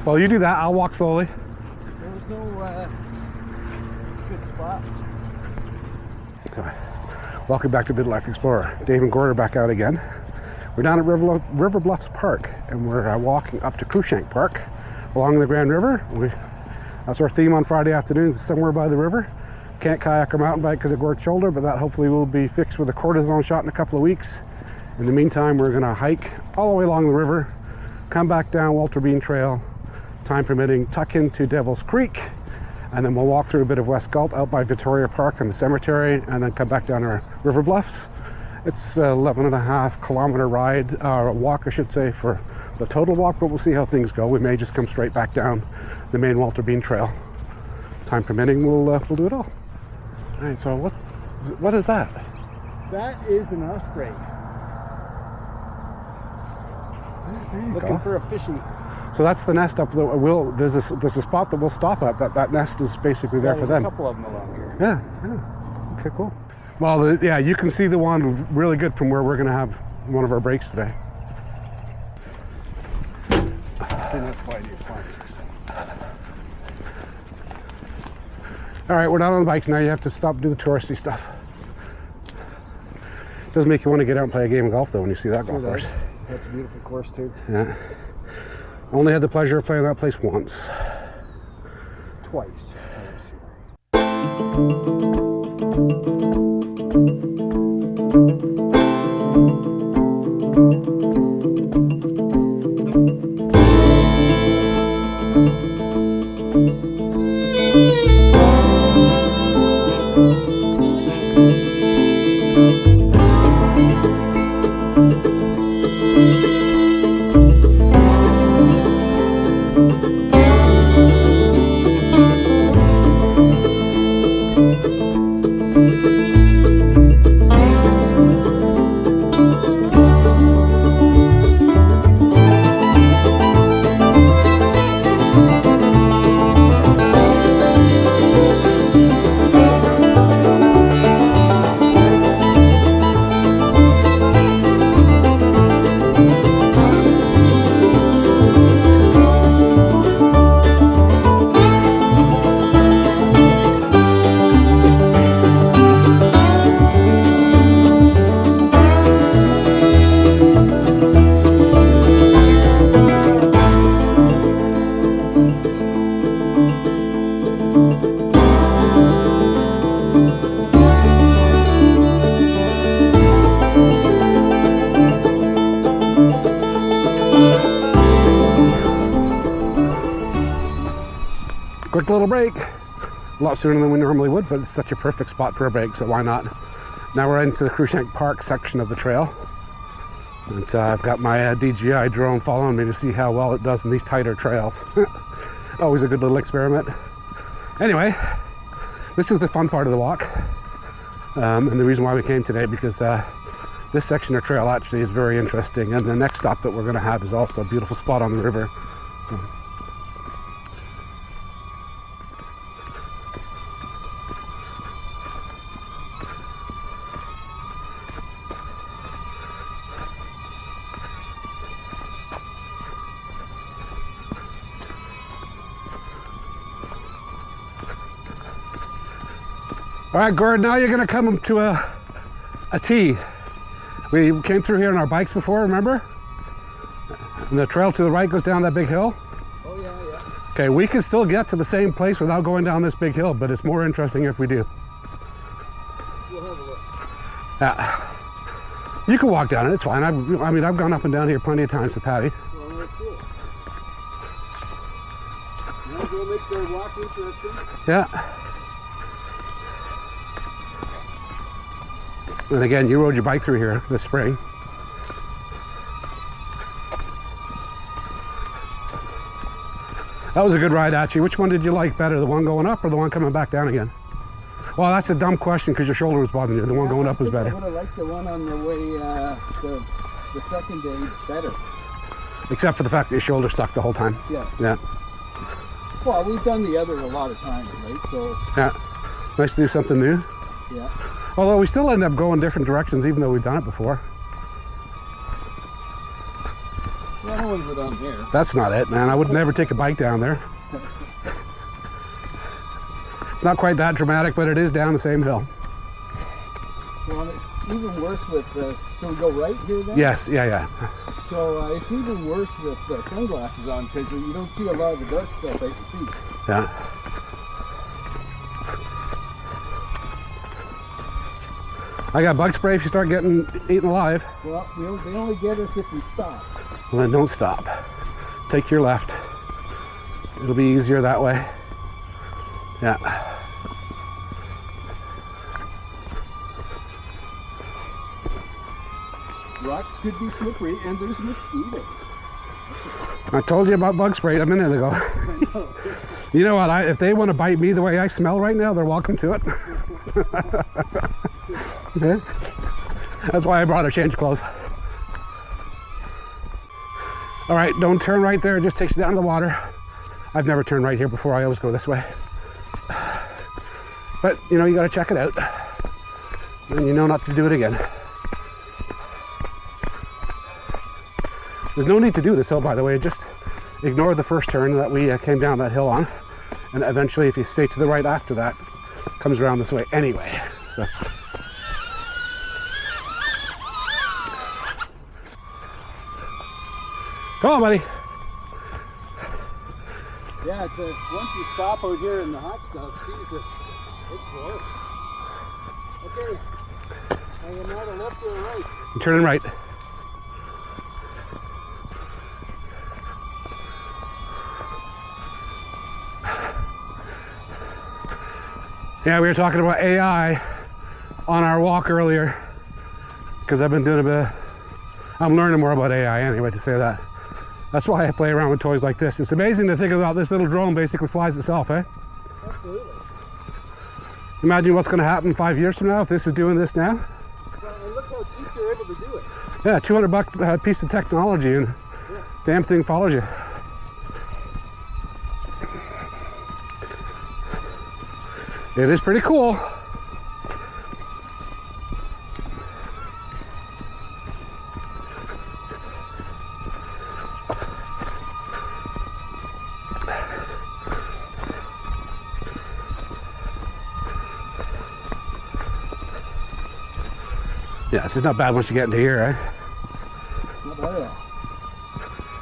Well, you do that. I'll walk slowly. There was no good spot. Okay. Welcome back to Midlife Explorer. Dave and Gord are back out again. We're down at River Bluffs Park, and we're walking up to Cruishank Park along the Grand River. That's our theme on Friday afternoons, somewhere by the river. Can't kayak or mountain bike because of Gord's shoulder, but that hopefully will be fixed with a cortisone shot in a couple of weeks. In the meantime, we're going to hike all the way along the river, come back down Walter Bean Trail, time permitting, tuck into Devil's Creek, and then we'll walk through a bit of West Galt out by Victoria Park and the cemetery, and then come back down to River Bluffs. It's 11.5 kilometer ride, walk I should say, for the total walk, but we'll see how things go. We may just come straight back down the main Walter Bean Trail. Time permitting, we'll do it all. All right, so what is that? That is an osprey. Looking for a fishy. So that's the nest up there. There's a spot that we'll stop at. That nest is basically there for them. A couple of them along here. Yeah. Okay, cool. Well, yeah, you can see the one really good from where we're going to have one of our breaks today. All right, we're not on the bikes now. You have to stop and do the touristy stuff. Does make you want to get out and play a game of golf, though, when you see that golf course. That's a beautiful course, too. Yeah. Only had the pleasure of playing that place once. Twice. Quick little break. A lot sooner than we normally would, but it's such a perfect spot for a break, so why not? Now we're into the Cruishank Park section of the trail. And I've got my DJI drone following me to see how well it does in these tighter trails. Always a good little experiment. Anyway, this is the fun part of the walk. And the reason why we came today, because this section of trail actually is very interesting. And the next stop that we're going to have is also a beautiful spot on the river. So. All right, Gord, now you're going to come to a T. We came through here on our bikes before, remember? And the trail to the right goes down that big hill. Oh, yeah. Okay, we can still get to the same place without going down this big hill, but it's more interesting if we do. We'll have a look. Yeah. You can walk down it, it's fine. I've gone up and down here plenty of times with Patty. Well, that's cool. Now go make their walk interesting. Yeah. And again, you rode your bike through here this spring. That was a good ride, actually. Which one did you like better, the one going up or the one coming back down again? Well, that's a dumb question because your shoulder was bothering you. The one going up was better. I would have liked the one on the way, the second day better. Except for the fact that your shoulder sucked the whole time. Yeah. Yeah. Well, we've done the other a lot of times, right? So. Yeah. Nice to do something new. Yeah. Although we still end up going different directions even though we've done it before. The other ones were down here. That's not it, man. I would never take a bike down there. It's not quite that dramatic, but it is down the same hill. Well, it's even worse with, so we go right here then? Yes, yeah. So it's even worse with sunglasses on because you don't see a lot of the dark stuff at your feet. Yeah. I got bug spray if you start getting eaten alive. Well, they only get us if we stop. Well, then don't stop. Take your left. It'll be easier that way. Yeah. Rocks could be slippery and there's mosquitoes. I told you about bug spray a minute ago. I know. You know what? If they want to bite me the way I smell right now, they're welcome to it. Okay. That's why I brought a change of clothes. All right, don't turn right there. It just takes you down to the water. I've never turned right here before. I always go this way. But, you know, you got to check it out. And you know not to do it again. There's no need to do this hill, by the way. Just ignore the first turn that we came down that hill on. And eventually, if you stay to the right after that, it comes around this way anyway. So. Come on, buddy. Yeah, it's once you stop out here in the hot stuff, geez, it's close. Okay, hanging out a left or a right? I'm turning right. Yeah, we were talking about AI on our walk earlier because I've been doing a bit I'm learning more about AI anyway, to say that. That's why I play around with toys like this. It's amazing to think about this little drone basically flies itself, eh? Absolutely. Imagine what's going to happen 5 years from now if this is doing this now. Well, and look how cheap they're able to do it. Yeah, $200 piece of technology and damn thing follows you. It is pretty cool. Yeah, this is not bad once you get into here, eh? Not bad at all.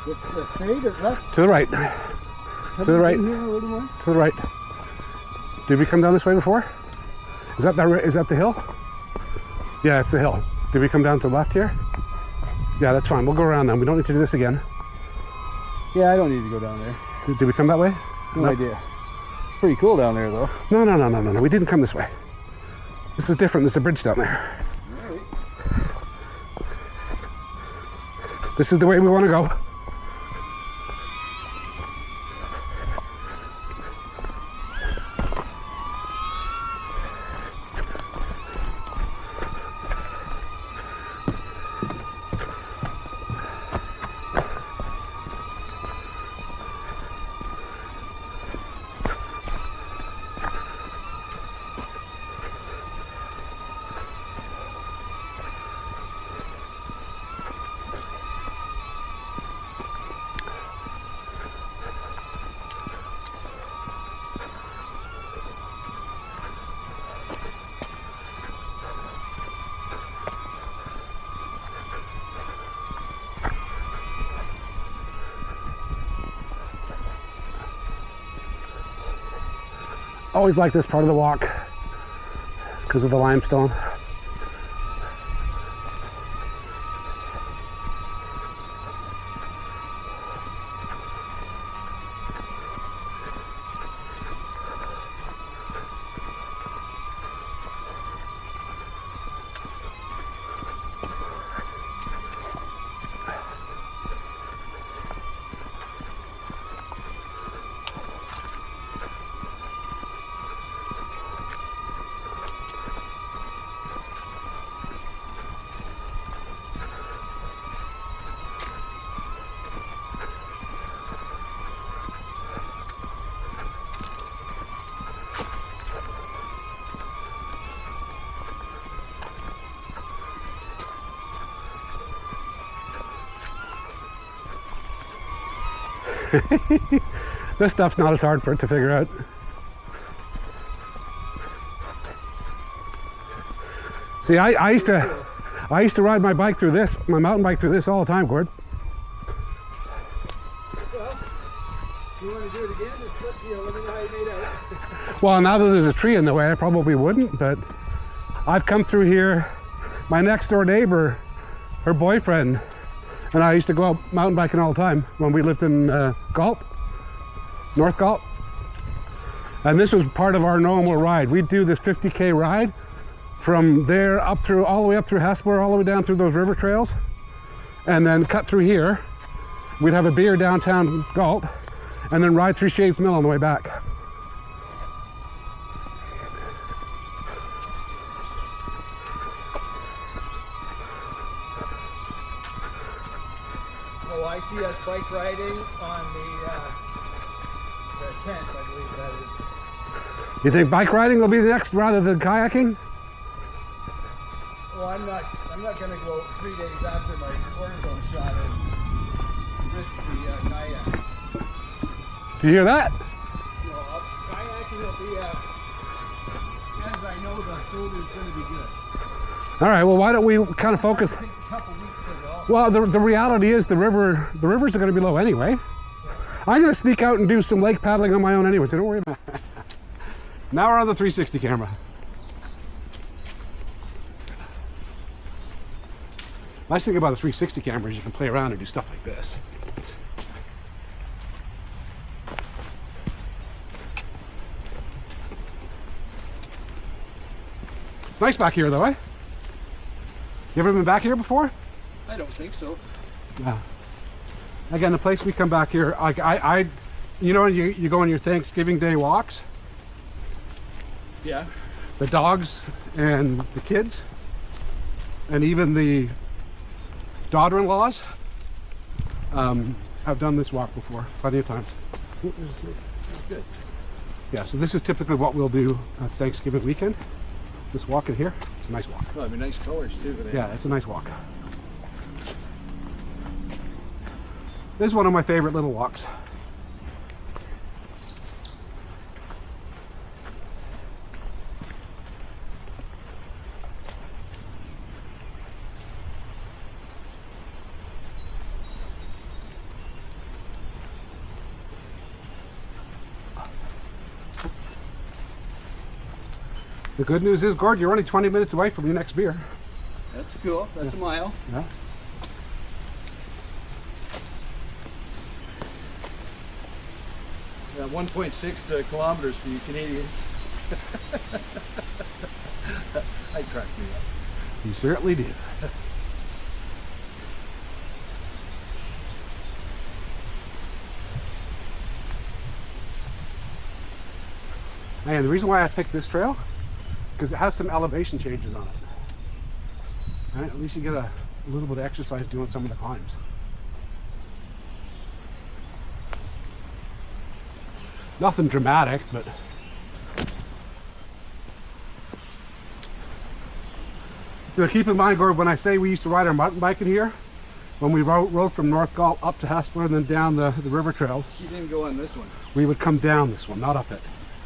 It's straight or left? To the right. To the right. Here a little more? To the right. Did we come down this way before? Is that the hill? Yeah, it's the hill. Did we come down to the left here? Yeah, that's fine. We'll go around then. We don't need to do this again. Yeah, I don't need to go down there. Did we come that way? No idea. Pretty cool down there, though. No. We didn't come this way. This is different. There's a bridge down there. All right. This is the way we want to go. Always like this part of the walk because of the limestone. This stuff's not as hard for it to figure out. See, I used to ride my bike through this, my mountain bike through this all the time, Gord. Well, you want to do it again? Just let me know how you made out. Well, now that there's a tree in the way, I probably wouldn't, but I've come through here. My next door neighbor, her boyfriend, and I used to go out mountain biking all the time when we lived in Galt, North Galt. And this was part of our normal ride. We'd do this 50K ride from there up through, all the way up through Hesper, all the way down through those river trails, and then cut through here. We'd have a beer downtown Galt, and then ride through Shades Mill on the way back. Oh, I see us bike riding on the 10th, I believe that is. You think bike riding will be the next rather than kayaking? Well, I'm not going to go 3 days after my cortisone shot and risk the kayak. Do you hear that? No, kayaking will be, as I know, the shoulder's going to be good. All right, well, why don't we kind of focus? Take a couple weeks to go. Well, the reality is the rivers are going to be low anyway. I'm going to sneak out and do some lake paddling on my own anyway, so don't worry about it. Now we're on the 360 camera. Nice thing about the 360 camera is you can play around and do stuff like this. It's nice back here though, eh? You ever been back here before? I don't think so. Yeah. Again, the place we come back here, like you know, you go on your Thanksgiving Day walks. Yeah. The dogs and the kids, and even the daughter-in-laws have done this walk before, plenty of times. That's good. Yeah, so this is typically what we'll do Thanksgiving weekend. This walk in here, it's a nice walk. Well, I mean, nice colors too. Yeah, it's a nice walk. This is one of my favorite little walks. The good news is, Gord, you're only 20 minutes away from your next beer. That's cool. That's a mile. Yeah. Yeah, 1.6 kilometers for you Canadians. I cracked me up. You certainly did. And the reason why I picked this trail, because it has some elevation changes on it. Right? At least you get a little bit of exercise doing some of the climbs. Nothing dramatic, but so keep in mind, Gord, when I say we used to ride our mountain bike in here, when we rode from North Galt up to Hesper and then down the river trails, You didn't go on this one. we would come down this one, not up it.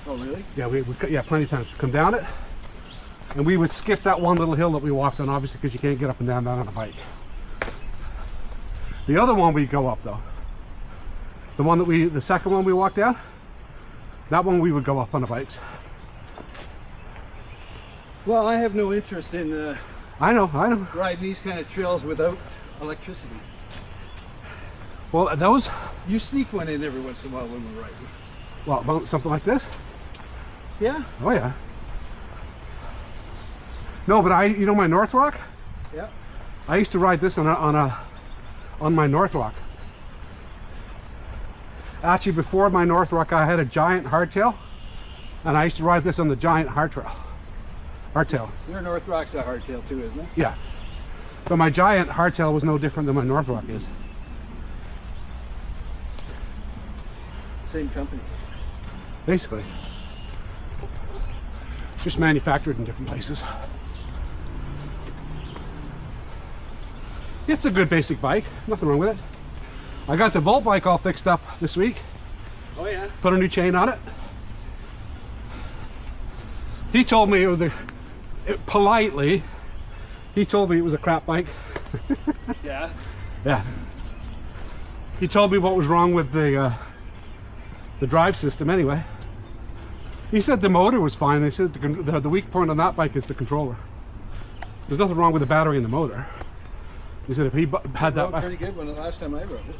Oh, really? Yeah, we would. Yeah, plenty of times we'd come down it, and we would skip that one little hill that we walked on, obviously, because you can't get up and down that on a bike. The other one we go up though, the second one we walked down, that one we would go up on the bikes. Well, I have no interest in I know. riding these kind of trails without electricity. Well, those, You sneak one in every once in a while when we're riding. well, about something like this. Yeah? Oh yeah. No, but you know my North Rock? Yeah. I used to ride this on my North Rock. Actually, before my North Rock, I had a giant hardtail, and I used to ride this on the giant hardtail. Your North Rock's a hardtail too, isn't it? Yeah. But my giant hardtail was no different than my North Rock is. Same company. Basically. Just manufactured in different places. It's a good basic bike. Nothing wrong with it. I got the Volt bike all fixed up this week. Oh yeah. Put a new chain on it. He told me politely, he told me it was a crap bike. Yeah. Yeah. He told me what was wrong with the drive system anyway. He said the motor was fine. They said the weak point on that bike is the controller. There's nothing wrong with the battery and the motor. He said if he had that... Pretty good when the last time I rode it.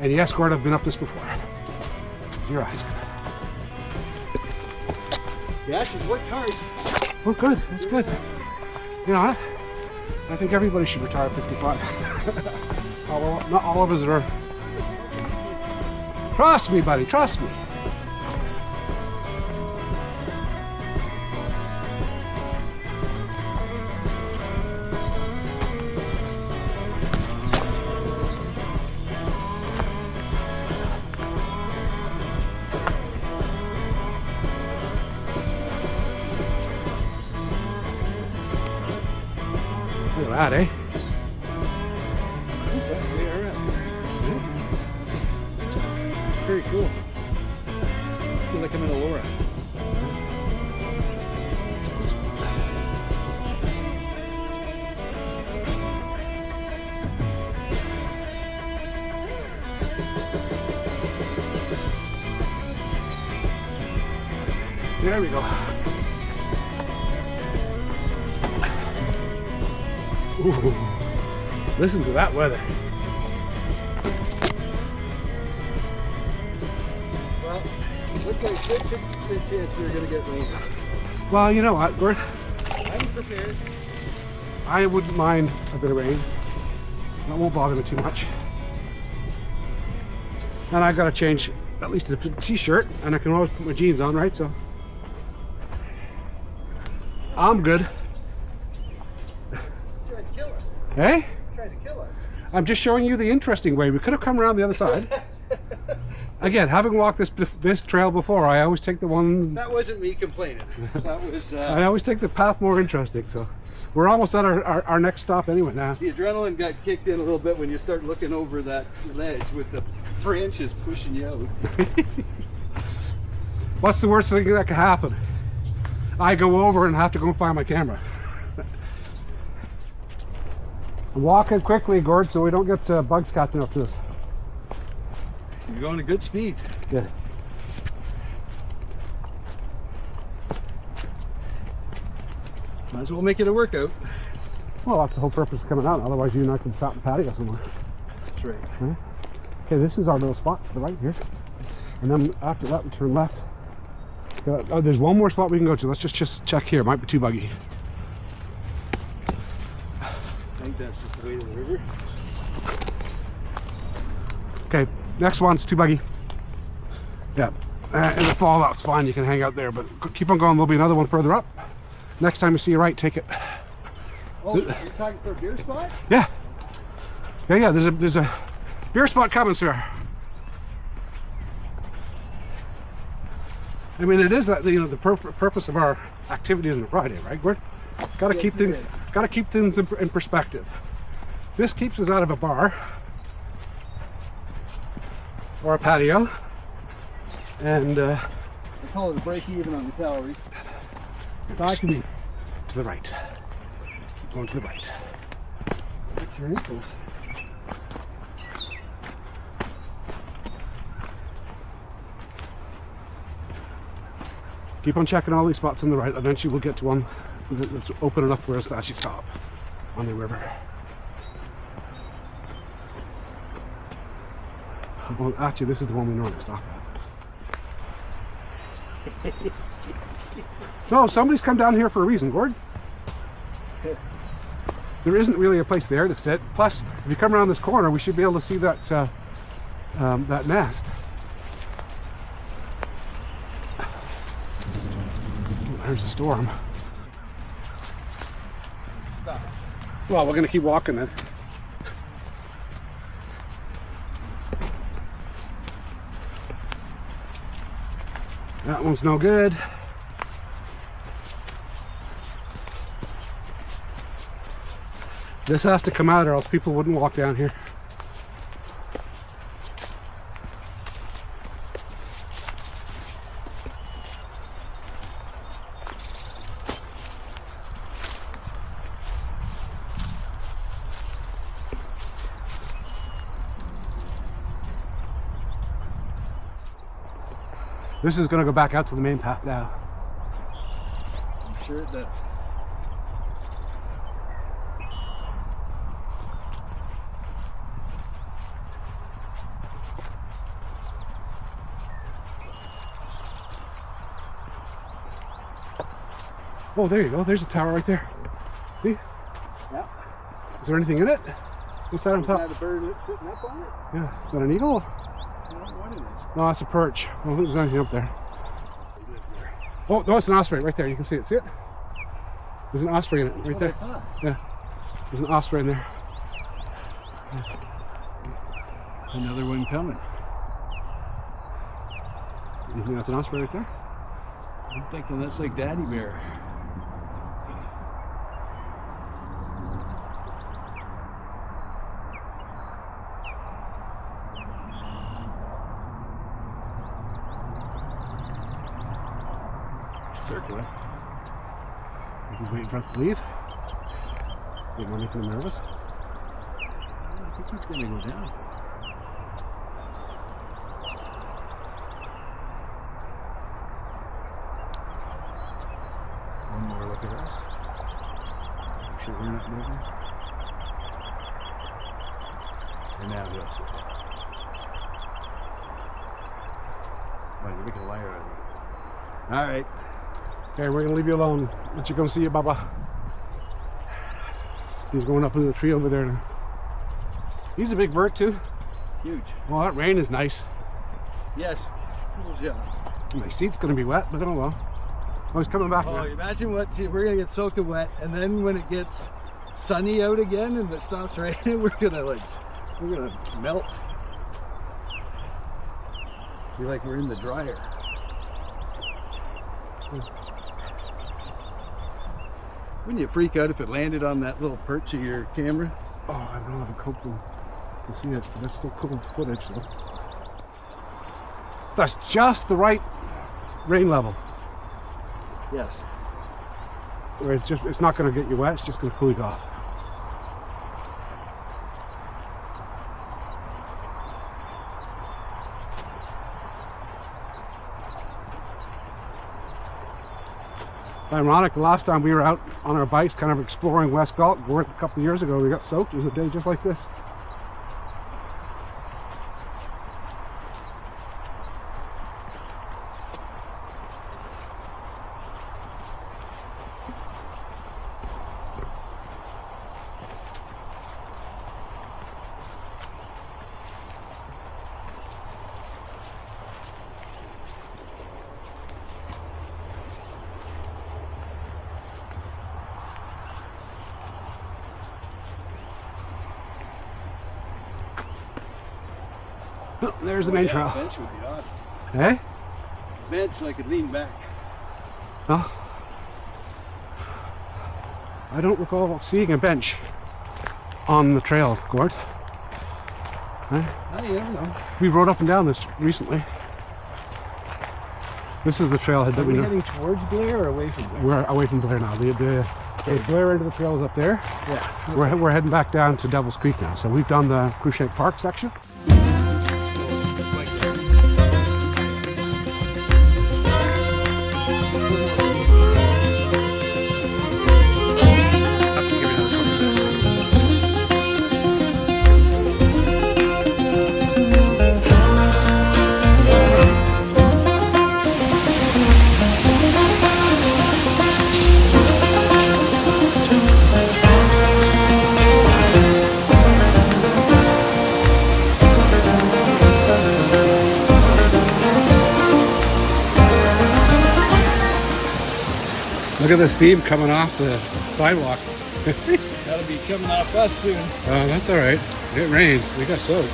And yes, Gord, I've been up this before. Your eyes. Yeah, she's worked hard. Oh, good. That's good. You know what? I think everybody should retire at 55. Not all of us are. Trust me, buddy. Trust me. Look at that, eh? Very cool. I feel like I'm in Aurora. There we go. Ooh, listen to that weather. Well, looked like 60% chance we were going to get rain. Well, you know what, Gord? I'm prepared. I wouldn't mind a bit of rain. That won't bother me too much. And I gotta change at least a t-shirt, and I can always put my jeans on, right? So I'm good. Tried to kill us. Hey? Tried to kill us. I'm just showing you the interesting way. We could have come around the other side. Again, having walked this trail before, I always take the one. That wasn't me complaining. That was. I always take the path more interesting. So we're almost at our next stop anyway now. The adrenaline got kicked in a little bit when you start looking over that ledge with the branches pushing you out. What's the worst thing that could happen? I go over and have to go find my camera. I'm walking quickly, Gord, so we don't get bugs catching up to us. You're going at good speed. Yeah. Might as well make it a workout. Well, that's the whole purpose of coming out. Otherwise, you and I can stop in patio somewhere. That's right. Huh? Okay, this is our little spot to the right here. And then after that, we turn left. Oh, there's one more spot we can go to. Let's just check here. Might be too buggy. I think that's just the way to the river. Okay, next one's too buggy. Yeah, in the fall that's fine. You can hang out there, but keep on going. There'll be another one further up. Next time you see a right, take it. Oh, you're talking for a beer spot? Yeah. Yeah. There's a beer spot coming, sir. I mean, it is that the purpose of our activities on a Friday, right? We're gotta keep things in perspective. This keeps us out of a bar or a patio, And I call it a break even on the calories. Talk to me. to the right. Keep going to the right. What's your ankles? Keep on checking all these spots on the right. Eventually we'll get to one that's open enough for us to actually stop on the river. Well, actually, this is the one we normally stop at. No, somebody's come down here for a reason, Gord. There isn't really a place there to sit. Plus, if you come around this corner, we should be able to see that that nest. There's a storm. Stop. Well, we're going to keep walking then. That one's no good. This has to come out or else people wouldn't walk down here. This is going to go back out to the main path now. I'm sure it does. Oh, there you go. There's a tower right there. See? Yeah. Is there anything in it? What's that on Is top? that a bird that's sitting up on it? Yeah. Is that an eagle? No, what is it? No, that's a perch. I don't think there's anything up there. Oh, no, it's an osprey right there. You can see it. See it? There's an osprey in it right there. Yeah. There's an osprey in there. Another one coming. You think that's an osprey right there? I'm thinking that's like Daddy Bear. Circling. He's waiting for us to leave. Didn't want to make him nervous. I think he's going to go down. One more look at us. Make sure we're not moving. And now he'll sit down. Well, you're making a liar out of it. All right. Okay, we're gonna leave you alone. Let you go see it, Baba. He's going up in the tree over there now. He's a big bird too. Huge. Well, that rain is nice. Yes. Yeah. My seat's gonna be wet, but I don't know. Oh, he's coming back Oh, now. imagine what we're gonna get soaking wet, and then when it gets sunny out again and it stops raining, we're gonna melt. Feel like we're in the dryer. Wouldn't you freak out if it landed on that little perch of your camera? Oh, I don't know if I'm hoping to see it, but that's still cool footage though. That's just the right rain level. Yes. Where it's not gonna get you wet, it's just gonna cool you off. Ironic, the last time we were out on our bikes kind of exploring West Galt, a couple of years ago, we got soaked. It was a day just like this. Oh, there's the main trail. Bench would be awesome. Hey? Bench so I could lean back. Oh. I don't recall seeing a bench on the trail, Gord. Huh? I don't know. We rode up and down this recently. This is the trailhead that Are we we know. heading towards Blair or away from Blair? We're away from Blair now. The Blair end of the trail is up there. Yeah. We're heading back down to Devil's Creek now. So we've done the Cruishank Park section. Look at the steam coming off the sidewalk. That'll be coming off us soon. Oh, that's all right. It rained. We got soaked.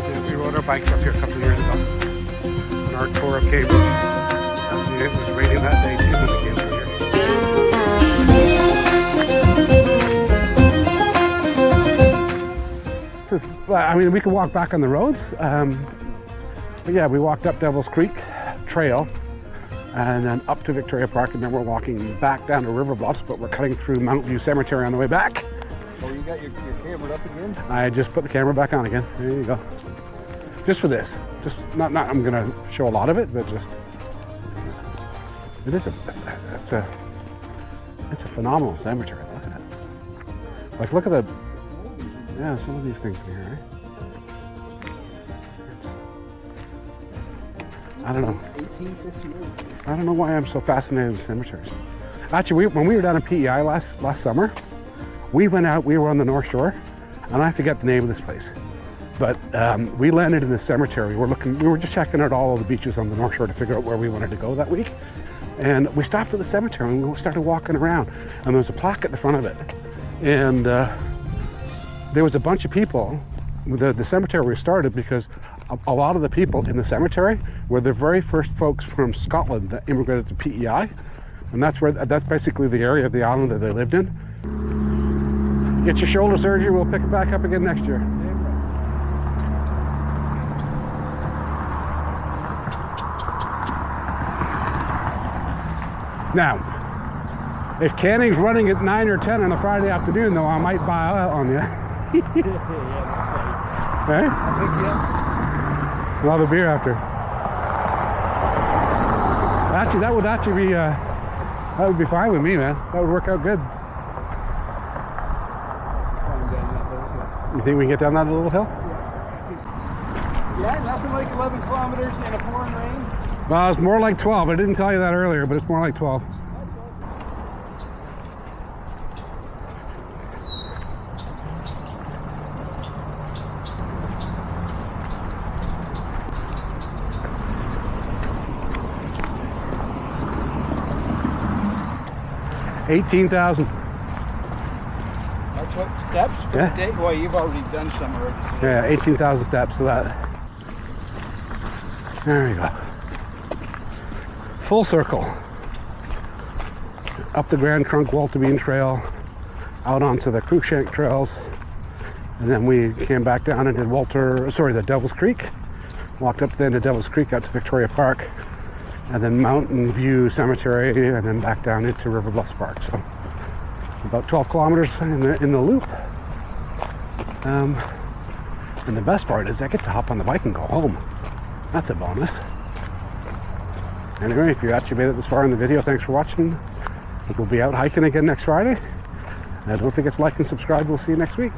Yeah, we rode our bikes up here a couple of years ago on our tour of Cambridge. Actually, it was raining that day too when we came through here. Just, I mean, we could walk back on the roads. But yeah, we walked up Devil's Creek Trail and then up to Victoria Park, and then we're walking back down to River Bluffs, but we're cutting through Mount View Cemetery on the way back. Oh, you got your camera up again? I just put the camera back on again. There you go. Just for this. Just not I'm gonna show a lot of it, but just it's a phenomenal cemetery. Look at it. Like look at the some of these things in here, right? I don't know. 1858. I don't know why I'm so fascinated with cemeteries. Actually, when we were down in PEI last summer, we went out, we were on the North Shore, and I forget the name of this place. But we landed in the cemetery. We were just checking out all of the beaches on the North Shore to figure out where we wanted to go that week. And we stopped at the cemetery and we started walking around. And there was a plaque at the front of it. And there was a bunch of people. The cemetery was started because a lot of the people in the cemetery were the very first folks from Scotland that immigrated to PEI, and that's basically the area of the island that they lived in. Get your shoulder surgery, we'll pick it back up again next year. Now, if canning's running at 9 or 10 on a Friday afternoon, though, I might buy out on you. Hey? Another beer after. Actually, that would be fine with me, man. That would work out good. You think we can get down that little hill? Yeah, nothing like 11 kilometers in a pouring rain. Well, it's more like 12. I didn't tell you that earlier, but it's more like 12. $18,000. That's what steps per Yeah. day? Boy, you've already done some already. Yeah, 18,000 steps to that. There you go. Full circle. Up the Grand Trunk Walter Bean Trail, out onto the Cruishank trails, and then we came back down and did the Devil's Creek. Walked up then to Devil's Creek out to Victoria Park, and then Mountain View Cemetery, and then back down into River Bluffs Park. So about 12 kilometers in the loop. And the best part is I get to hop on the bike and go home. That's a bonus. Anyway, if you actually made it this far in the video, thanks for watching. We'll be out hiking again next Friday. Don't forget to like and subscribe. We'll see you next week.